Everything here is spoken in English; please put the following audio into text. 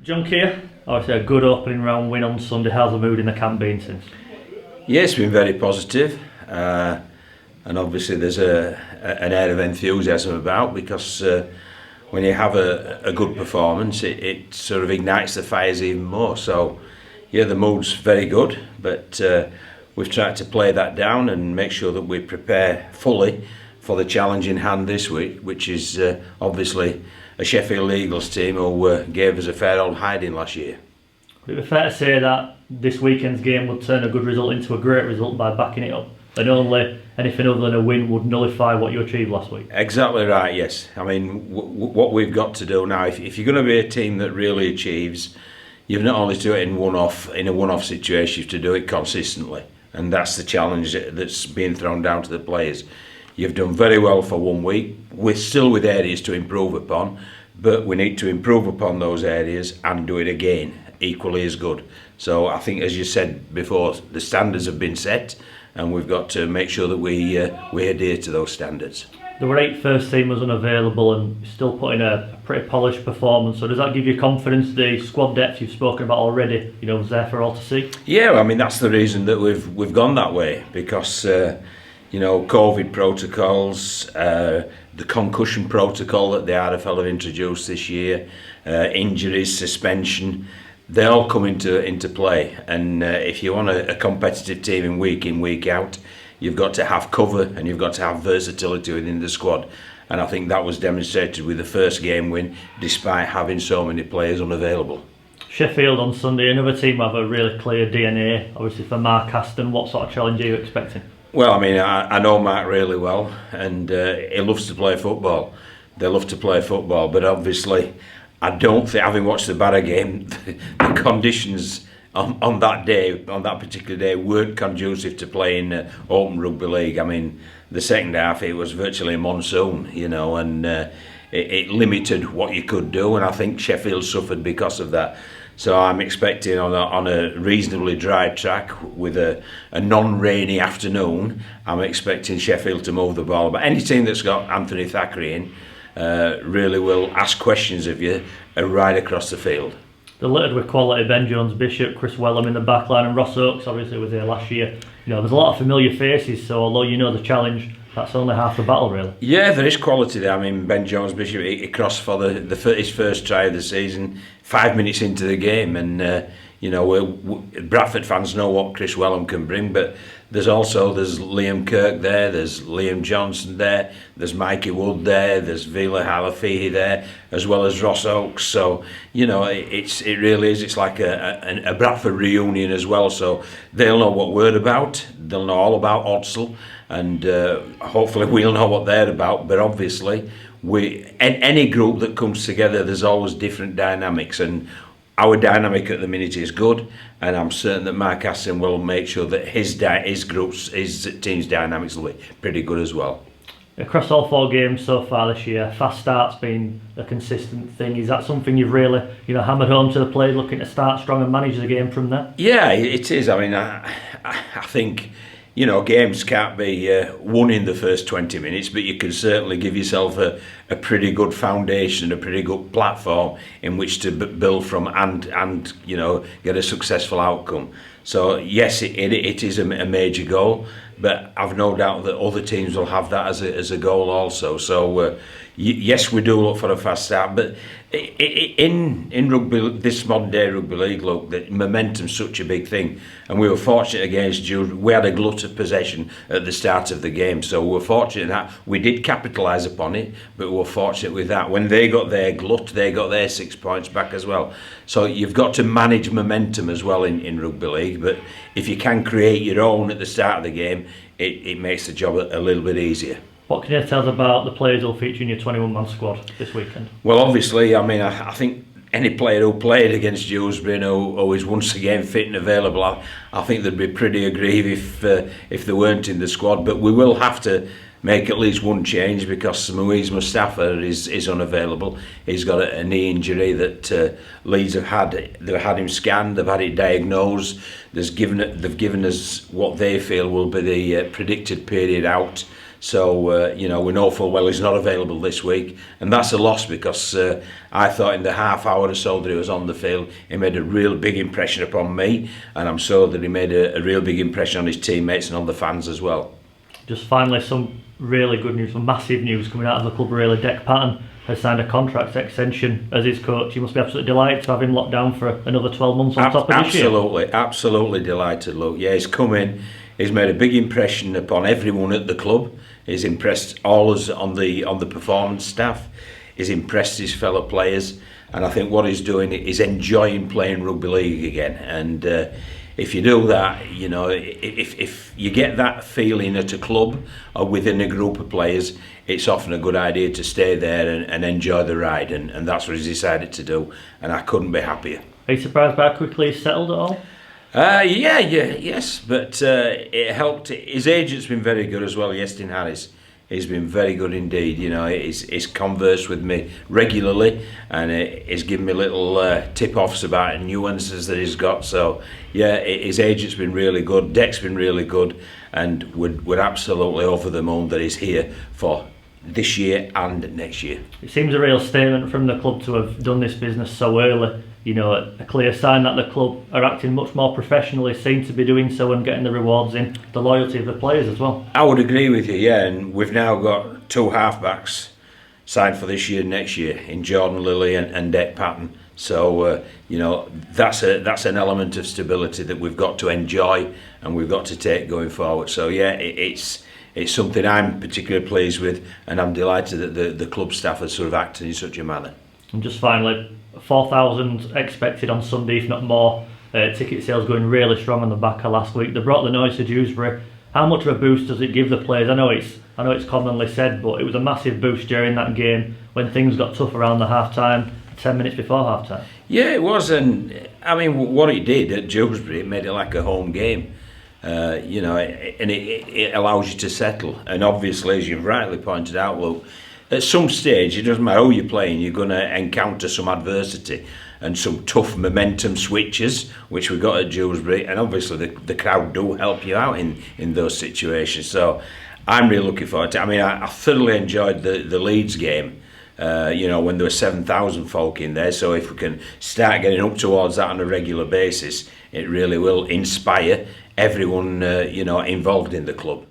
John Kear, obviously a good opening round win on Sunday. How's the mood in the camp been since? Yeah, it's been very positive, and obviously there's an air of enthusiasm about because when you have a good performance, it sort of ignites the fires even more. So yeah, the mood's very good, but we've tried to play that down and make sure that we prepare fully for the challenge in hand this week, which is obviously a Sheffield Eagles team who gave us a fair old hiding last year. Would it be fair to say that this weekend's game would turn a good result into a great result by backing it up, and only anything other than a win would nullify what you achieved last week? Exactly right, yes. I mean, what we've got to do now, if you're going to be a team that really achieves, you've not only to do it in a one-off situation, you have to do it consistently, and that's the challenge that's being thrown down to the players. You've done very well for 1 week. We're still with areas to improve upon, but we need to improve upon those areas and do it again, equally as good. So I think, as you said before, the standards have been set, and we've got to make sure that we adhere to those standards. There were 8 first teamers unavailable and still put in a pretty polished performance. So does that give you confidence? The squad depth you've spoken about already, was there for all to see? Yeah, I mean that's the reason that we've gone that way, because COVID protocols, the concussion protocol that the RFL have introduced this year, injuries, suspension, they all come into play. And if you want a competitive team in, week out, you've got to have cover and you've got to have versatility within the squad. And I think that was demonstrated with the first game win, despite having so many players unavailable. Sheffield on Sunday, another team have a really clear DNA. Obviously for Mark Aston, what sort of challenge are you expecting? Well, I mean, I know Mark really well, and he loves to play football. They love to play football, but obviously, I don't think, having watched the Barra game, the conditions on that day, on that particular day, weren't conducive to playing Open Rugby League. I mean, the second half, it was virtually a monsoon, and it limited what you could do, and I think Sheffield suffered because of that. So I'm expecting on a reasonably dry track with a non-rainy afternoon, I'm expecting Sheffield to move the ball. But any team that's got Anthony Thackeray in really will ask questions of you right across the field. They're littered with quality. Ben Jones, Bishop, Chris Wellham in the back line, and Ross Oakes obviously was there last year. There's a lot of familiar faces, so although you know the challenge, that's only half the battle, really. Yeah, there is quality there. I mean, Ben Jones Bishop, he crossed for his first try of the season, 5 minutes into the game, and Bradford fans know what Chris Wellham can bring. But there's Liam Kirk there, there's Liam Johnson there, there's Mikey Wood there, there's Vila Halafihi there, as well as Ross Oakes. So it really is. It's like a Bradford reunion as well. So they'll know what we're about. They'll know all about Odsel. And hopefully we'll know what they're about. But obviously, any group that comes together, there's always different dynamics. And our dynamic at the minute is good. And I'm certain that Mark Aston will make sure that his team's dynamics will be pretty good as well. Across all 4 games so far this year, fast start's been a consistent thing. Is that something you've really, hammered home to the players, looking to start strong and manage the game from there? Yeah, it is. I mean, I think, games can't be won in the first 20 minutes, but you can certainly give yourself a pretty good foundation, a pretty good platform in which to build from and get a successful outcome. So yes, it is a major goal, but I've no doubt that other teams will have that as a goal also. So yes, we do look for a fast start, but in rugby, this modern day rugby league, look, that momentum's such a big thing, and we were fortunate against Jude. We had a glut of possession at the start of the game, so we were fortunate in that we did capitalise upon it, but we were fortunate with that. When they got their glut, they got their 6 points back as well. So you've got to manage momentum as well in rugby league, but if you can create your own at the start of the game, it makes the job a little bit easier. What can you tell us about the players who'll feature in your 21-man squad this weekend? Well, obviously, I mean, I think any player who played against Dewsbury and who is once again fit and available, I think they'd be pretty aggrieved if they weren't in the squad. But we will have to make at least one change because Moise Mustafa is unavailable. He's got a knee injury that Leeds have had. They've had him scanned, they've had it diagnosed. They've given us what they feel will be the predicted period out. So, you know, we know full well he's not available this week, and that's a loss because I thought in the half hour or so that he was on the field, he made a real big impression upon me, and I'm sure that he made a real big impression on his teammates and on the fans as well. Just finally, some really good news, some massive news coming out of the club really. Dec Patton has signed a contract extension as his coach. You must be absolutely delighted to have him locked down for another 12 months on top of this year. Absolutely delighted, Luke. Yeah, he's come in, he's made a big impression upon everyone at the club. He's impressed all us on the performance staff. He's impressed his fellow players, and I think what he's doing is enjoying playing rugby league again. And if you do that, you know, if you get that feeling at a club or within a group of players, it's often a good idea to stay there and enjoy the ride, and that's what he's decided to do, and I couldn't be happier. Are you surprised by how quickly he's settled at all? Yes, but it helped. His agent's been very good as well, Yestin Harris. He's been very good indeed. You know, he's conversed with me regularly, and he's given me little tip-offs about nuances that he's got. So, yeah, his agent's been really good. Dec's been really good, and we're absolutely over the moon that he's here for this year and next year. It seems a real statement from the club to have done this business so early. You know, a clear sign that the club are acting much more professionally, seem to be doing so and getting the rewards in the loyalty of the players as well. I would agree with you, yeah, and we've now got two halfbacks signed for this year and next year in Jordan Lilly and Dec Patton. So, you know, that's an element of stability that we've got to enjoy and we've got to take going forward. So, yeah, it's something I'm particularly pleased with, and I'm delighted that the club staff has sort of acted in such a manner. And just finally, 4,000 expected on Sunday, if not more. Ticket sales going really strong on the back of last week. They brought the noise to Dewsbury. How much of a boost does it give the players? I know it's commonly said, but it was a massive boost during that game when things got tough around the half time, 10 minutes before half time. Yeah, it was, and I mean, what it did at Dewsbury, it made it like a home game. You know, and it allows you to settle. And obviously, as you've rightly pointed out, Luke, at some stage, it doesn't matter who you're playing, you're going to encounter some adversity and some tough momentum switches, which we got at Dewsbury, and obviously the crowd do help you out in those situations. So I'm really looking forward to it. I mean, I thoroughly enjoyed the Leeds game, you know, when there were 7,000 folk in there. So if we can start getting up towards that on a regular basis, it really will inspire everyone, you know, involved in the club.